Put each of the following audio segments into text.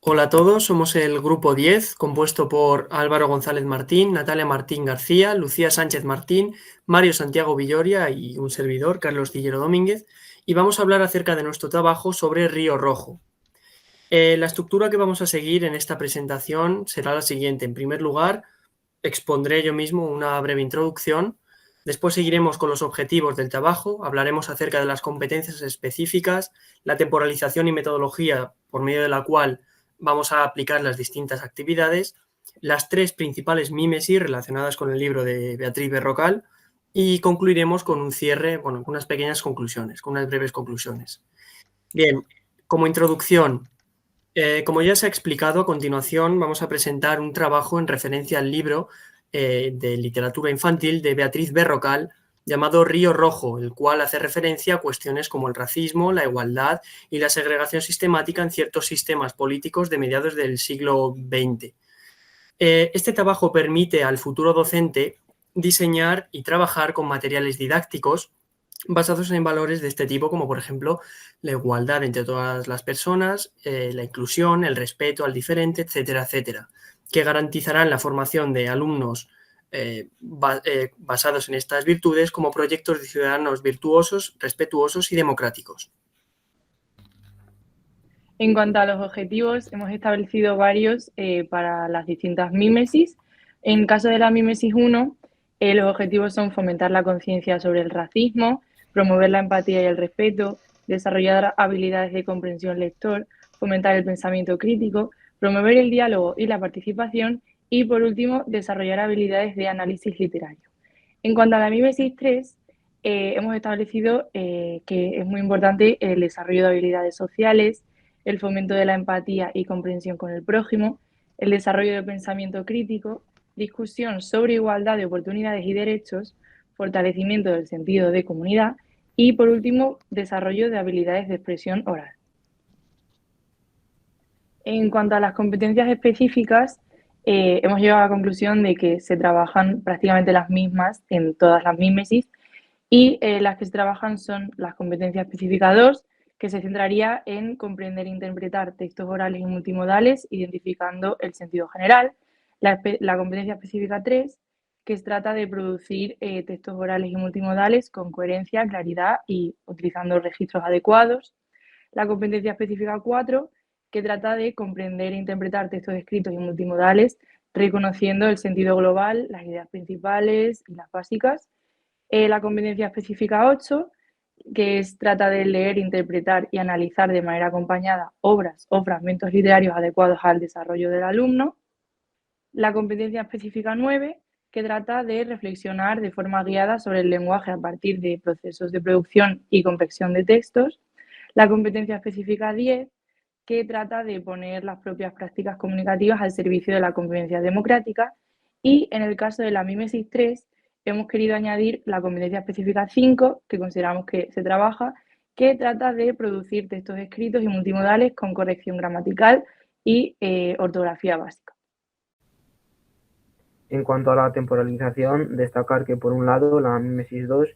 Hola a todos, somos el grupo 10, compuesto por Álvaro González Martín, Natalia Martín García, Lucía Sánchez Martín, Mario Santiago Villoria y un servidor, Carlos Dillero Domínguez, y vamos a hablar acerca de nuestro trabajo sobre Río Rojo. La estructura que vamos a seguir en esta presentación será la siguiente. En primer lugar, expondré yo mismo una breve introducción. Después seguiremos con los objetivos del trabajo, hablaremos acerca de las competencias específicas, la temporalización y metodología por medio de la cual vamos a aplicar las distintas actividades, las tres principales mímesis relacionadas con el libro de Beatriz Berrocal y concluiremos con un cierre, con unas pequeñas conclusiones, con unas breves conclusiones. Bien, como introducción, como ya se ha explicado, a continuación vamos a presentar un trabajo en referencia al libro de literatura infantil de Beatriz Berrocal llamado Río Rojo, el cual hace referencia a cuestiones como el racismo, la igualdad y la segregación sistemática en ciertos sistemas políticos de mediados del siglo XX. Este trabajo permite al futuro docente diseñar y trabajar con materiales didácticos basados en valores de este tipo, como por ejemplo la igualdad entre todas las personas, la inclusión, el respeto al diferente, etcétera, etcétera, que garantizarán la formación de alumnos basados en estas virtudes como proyectos de ciudadanos virtuosos, respetuosos y democráticos. En cuanto a los objetivos, hemos establecido varios para las distintas mímesis. En caso de la mímesis 1, los objetivos son fomentar la conciencia sobre el racismo, promover la empatía y el respeto, desarrollar habilidades de comprensión lector, fomentar el pensamiento crítico, promover el diálogo y la participación y, por último, desarrollar habilidades de análisis literario. En cuanto a la mímesis 3, hemos establecido que es muy importante el desarrollo de habilidades sociales, el fomento de la empatía y comprensión con el prójimo, el desarrollo del pensamiento crítico, discusión sobre igualdad de oportunidades y derechos, fortalecimiento del sentido de comunidad y, por último, desarrollo de habilidades de expresión oral. En cuanto a las competencias específicas, hemos llegado a la conclusión de que se trabajan prácticamente las mismas en todas las mímesis y las que se trabajan son las competencias específicas 2, que se centraría en comprender e interpretar textos orales y multimodales, identificando el sentido general. La competencia específica 3, que se trata de producir textos orales y multimodales con coherencia, claridad y utilizando registros adecuados. La competencia específica 4, que trata de comprender e interpretar textos escritos y multimodales, reconociendo el sentido global, las ideas principales y las básicas. La competencia específica 8, que trata de leer, interpretar y analizar de manera acompañada obras o fragmentos literarios adecuados al desarrollo del alumno. La competencia específica 9, que trata de reflexionar de forma guiada sobre el lenguaje a partir de procesos de producción y comprensión de textos. La competencia específica 10, que trata de poner las propias prácticas comunicativas al servicio de la convivencia democrática. Y en el caso de la mímesis 3, hemos querido añadir la competencia específica 5, que consideramos que se trabaja, que trata de producir textos escritos y multimodales con corrección gramatical y ortografía básica. En cuanto a la temporalización, destacar que por un lado la mímesis 2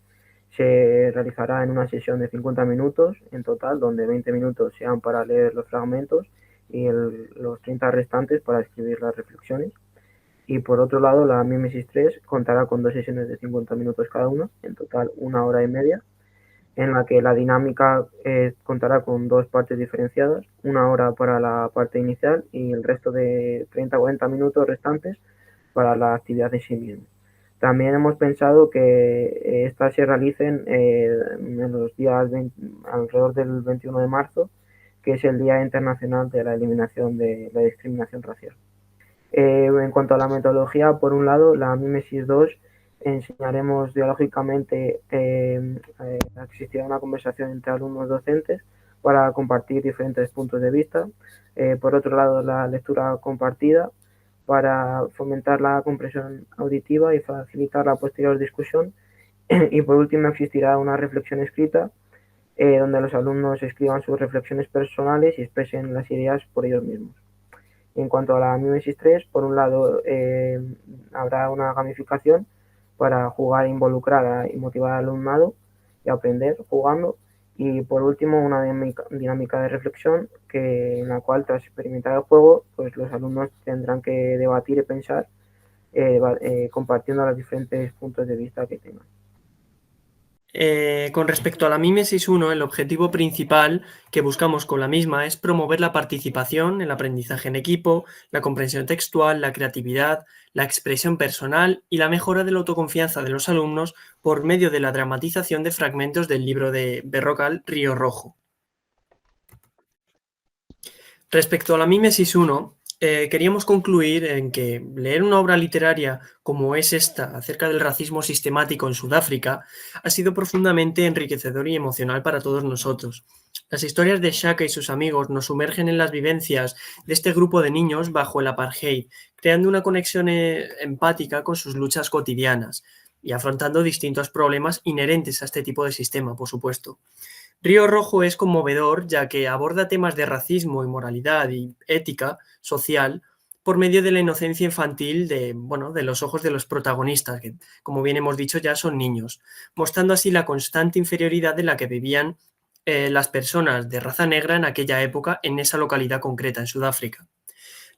se realizará en una sesión de 50 minutos en total, donde 20 minutos sean para leer los fragmentos y los 30 restantes para escribir las reflexiones. Y por otro lado, la mímesis 3 contará con dos sesiones de 50 minutos cada una, en total 1 hora y media, en la que la dinámica contará con dos partes diferenciadas, 1 hora para la parte inicial y el resto de 30-40 minutos restantes para la actividad en sí misma. También hemos pensado que estas se realicen en los días alrededor del 21 de marzo, que es el Día Internacional de la Eliminación de la Discriminación Racial. En cuanto a la metodología, por un lado, la mímesis 2 enseñaremos dialógicamente, existirá una conversación entre alumnos docentes para compartir diferentes puntos de vista. Por otro lado, la lectura compartida para fomentar la comprensión auditiva y facilitar la posterior discusión. Y por último, existirá una reflexión escrita donde los alumnos escriban sus reflexiones personales y expresen las ideas por ellos mismos. En cuanto a la mímesis 3, por un lado habrá una gamificación para jugar, involucrar y motivar al alumnado y aprender jugando. Y por último, una dinámica de reflexión en la cual, tras experimentar el juego, pues los alumnos tendrán que debatir y pensar compartiendo los diferentes puntos de vista que tengan. Con respecto a la Mímesis 1, el objetivo principal que buscamos con la misma es promover la participación, el aprendizaje en equipo, la comprensión textual, la creatividad, la expresión personal y la mejora de la autoconfianza de los alumnos por medio de la dramatización de fragmentos del libro de Berrocal, Río Rojo. Respecto a la Mímesis 1, queríamos concluir en que leer una obra literaria como es esta, acerca del racismo sistemático en Sudáfrica, ha sido profundamente enriquecedor y emocional para todos nosotros. Las historias de Shaka y sus amigos nos sumergen en las vivencias de este grupo de niños bajo el apartheid, creando una conexión empática con sus luchas cotidianas y afrontando distintos problemas inherentes a este tipo de sistema, por supuesto. Río Rojo es conmovedor ya que aborda temas de racismo, inmoralidad y ética social por medio de la inocencia infantil de los ojos de los protagonistas, que, como bien hemos dicho, ya son niños, mostrando así la constante inferioridad en la que vivían las personas de raza negra en aquella época en esa localidad concreta, en Sudáfrica.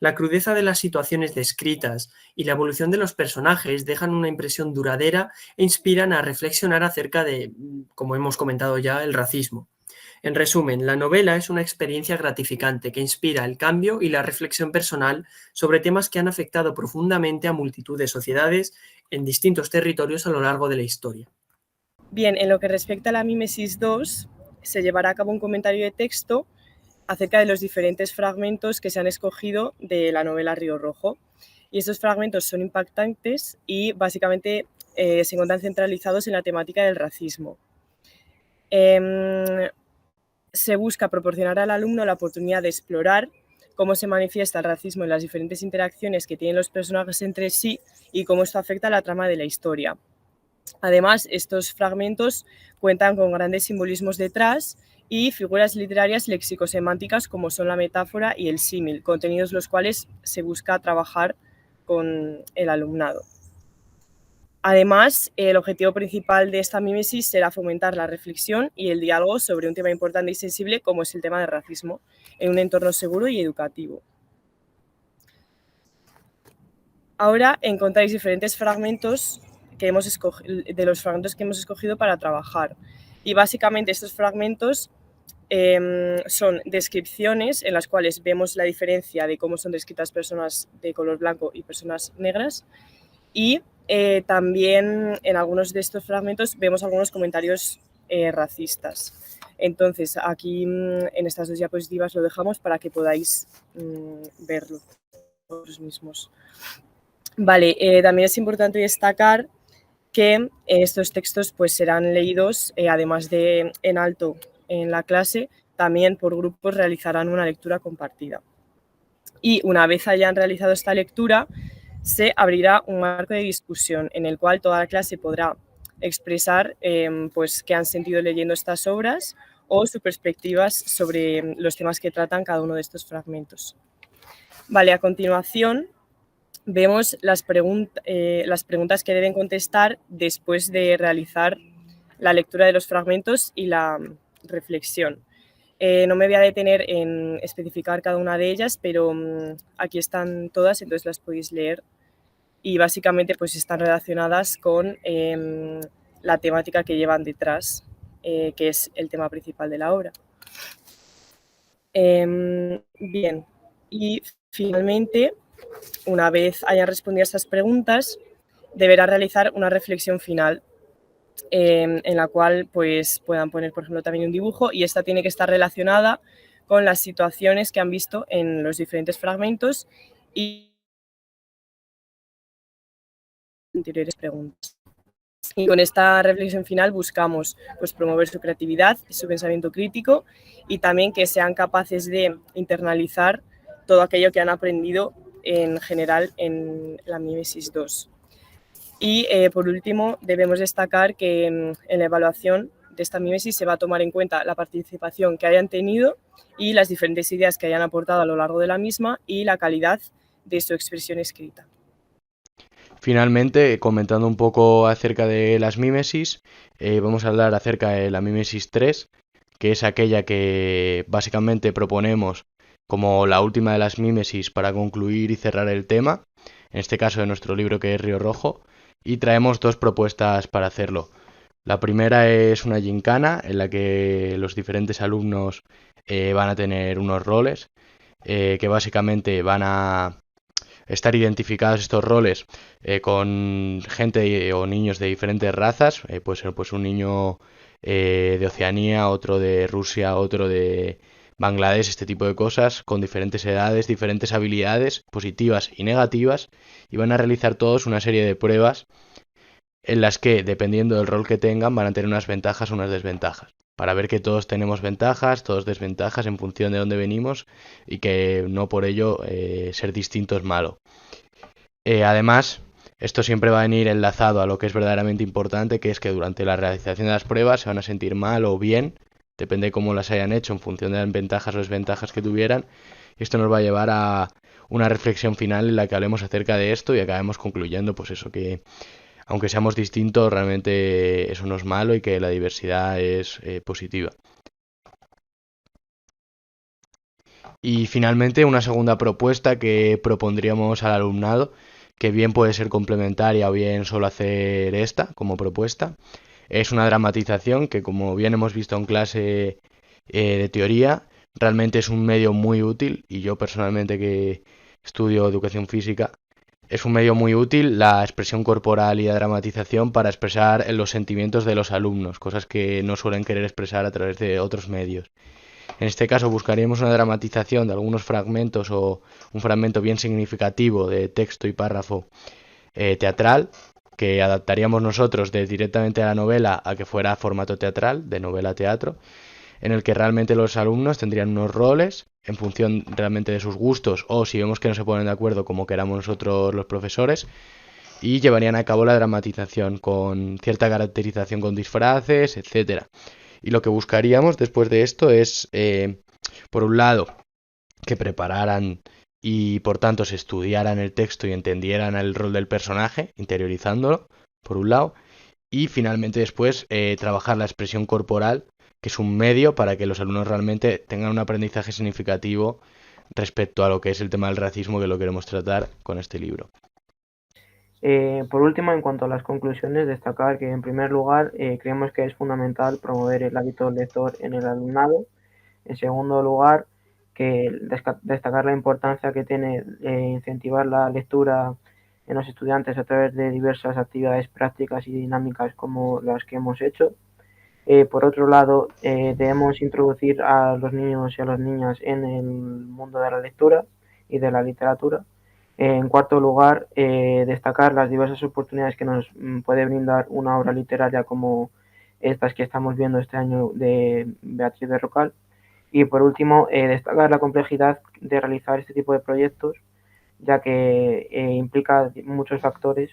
La crudeza de las situaciones descritas y la evolución de los personajes dejan una impresión duradera e inspiran a reflexionar acerca de, como hemos comentado ya, el racismo. En resumen, la novela es una experiencia gratificante que inspira el cambio y la reflexión personal sobre temas que han afectado profundamente a multitud de sociedades en distintos territorios a lo largo de la historia. Bien, en lo que respecta a la Mímesis 2, se llevará a cabo un comentario de texto acerca de los diferentes fragmentos que se han escogido de la novela Río Rojo. Y estos fragmentos son impactantes y básicamente se encuentran centralizados en la temática del racismo. Se busca proporcionar al alumno la oportunidad de explorar cómo se manifiesta el racismo en las diferentes interacciones que tienen los personajes entre sí y cómo esto afecta a la trama de la historia. Además, estos fragmentos cuentan con grandes simbolismos detrás y figuras literarias léxico-semánticas como son la metáfora y el símil, contenidos los cuales se busca trabajar con el alumnado. Además, el objetivo principal de esta mímesis será fomentar la reflexión y el diálogo sobre un tema importante y sensible como es el tema del racismo en un entorno seguro y educativo. Ahora encontráis diferentes fragmentos de los fragmentos que hemos escogido para trabajar. Y básicamente estos fragmentos son descripciones en las cuales vemos la diferencia de cómo son descritas personas de color blanco y personas negras. Y también en algunos de estos fragmentos vemos algunos comentarios racistas. Entonces, aquí en estas dos diapositivas lo dejamos para que podáis verlo vosotros mismos. Vale, también es importante destacar que estos textos pues, serán leídos, además de en alto en la clase, también por grupos realizarán una lectura compartida. Y una vez hayan realizado esta lectura, se abrirá un marco de discusión en el cual toda la clase podrá expresar pues, qué han sentido leyendo estas obras o sus perspectivas sobre los temas que tratan cada uno de estos fragmentos. Vale, a continuación vemos las preguntas que deben contestar después de realizar la lectura de los fragmentos y la reflexión. No me voy a detener en especificar cada una de ellas, pero aquí están todas, entonces las podéis leer y básicamente pues, están relacionadas con la temática que llevan detrás, que es el tema principal de la obra. Bien, y finalmente, una vez hayan respondido a estas preguntas, deberá realizar una reflexión final en la cual pues, puedan poner, por ejemplo, también un dibujo y esta tiene que estar relacionada con las situaciones que han visto en los diferentes fragmentos y anteriores preguntas. Y con esta reflexión final buscamos pues, promover su creatividad, su pensamiento crítico y también que sean capaces de internalizar todo aquello que han aprendido en general en la Mímesis 2. Y por último, debemos destacar que en la evaluación de esta mímesis se va a tomar en cuenta la participación que hayan tenido y las diferentes ideas que hayan aportado a lo largo de la misma y la calidad de su expresión escrita. Finalmente, comentando un poco acerca de las mímesis, vamos a hablar acerca de la mímesis 3, que es aquella que básicamente proponemos como la última de las mímesis para concluir y cerrar el tema, en este caso de nuestro libro que es Río Rojo, y traemos 2 propuestas para hacerlo. La primera es una gincana en la que los diferentes alumnos van a tener unos roles que básicamente van a estar identificados estos roles con gente o niños de diferentes razas, puede ser pues un niño de Oceanía, otro de Rusia, otro de Bangladesh, este tipo de cosas, con diferentes edades, diferentes habilidades positivas y negativas, y van a realizar todos una serie de pruebas en las que, dependiendo del rol que tengan, van a tener unas ventajas o unas desventajas, para ver que todos tenemos ventajas, todos desventajas en función de dónde venimos y que no por ello ser distinto es malo. Además, esto siempre va a venir enlazado a lo que es verdaderamente importante, que es que durante la realización de las pruebas se van a sentir mal o bien, depende de cómo las hayan hecho en función de las ventajas o desventajas que tuvieran, y esto nos va a llevar a una reflexión final en la que hablemos acerca de esto y acabemos concluyendo pues eso, que aunque seamos distintos, realmente eso no es malo y que la diversidad es positiva. Y finalmente, una segunda propuesta que propondríamos al alumnado, que bien puede ser complementaria o bien solo hacer esta como propuesta, es una dramatización que, como bien hemos visto en clase de teoría, realmente es un medio muy útil, y yo personalmente que estudio educación física, es un medio muy útil la expresión corporal y la dramatización para expresar los sentimientos de los alumnos, cosas que no suelen querer expresar a través de otros medios. En este caso buscaríamos una dramatización de algunos fragmentos o un fragmento bien significativo de texto y párrafo teatral, que adaptaríamos nosotros directamente a la novela a que fuera formato teatral, de novela a teatro, en el que realmente los alumnos tendrían unos roles en función realmente de sus gustos, o si vemos que no se ponen de acuerdo, como queramos nosotros los profesores, y llevarían a cabo la dramatización con cierta caracterización con disfraces, etcétera. Y lo que buscaríamos después de esto es, por un lado, que prepararan y por tanto se estudiaran el texto y entendieran el rol del personaje, interiorizándolo, por un lado, y finalmente después trabajar la expresión corporal, que es un medio para que los alumnos realmente tengan un aprendizaje significativo respecto a lo que es el tema del racismo, que lo queremos tratar con este libro. Por último, en cuanto a las conclusiones, destacar que en primer lugar creemos que es fundamental promover el hábito lector en el alumnado. En segundo lugar, que destacar la importancia que tiene incentivar la lectura en los estudiantes a través de diversas actividades prácticas y dinámicas como las que hemos hecho. Por otro lado, debemos introducir a los niños y a las niñas en el mundo de la lectura y de la literatura. En cuarto lugar, destacar las diversas oportunidades que nos puede brindar una obra literaria como estas que estamos viendo este año de Beatriz de Rocal. Y por último, destacar la complejidad de realizar este tipo de proyectos, ya que implica muchos factores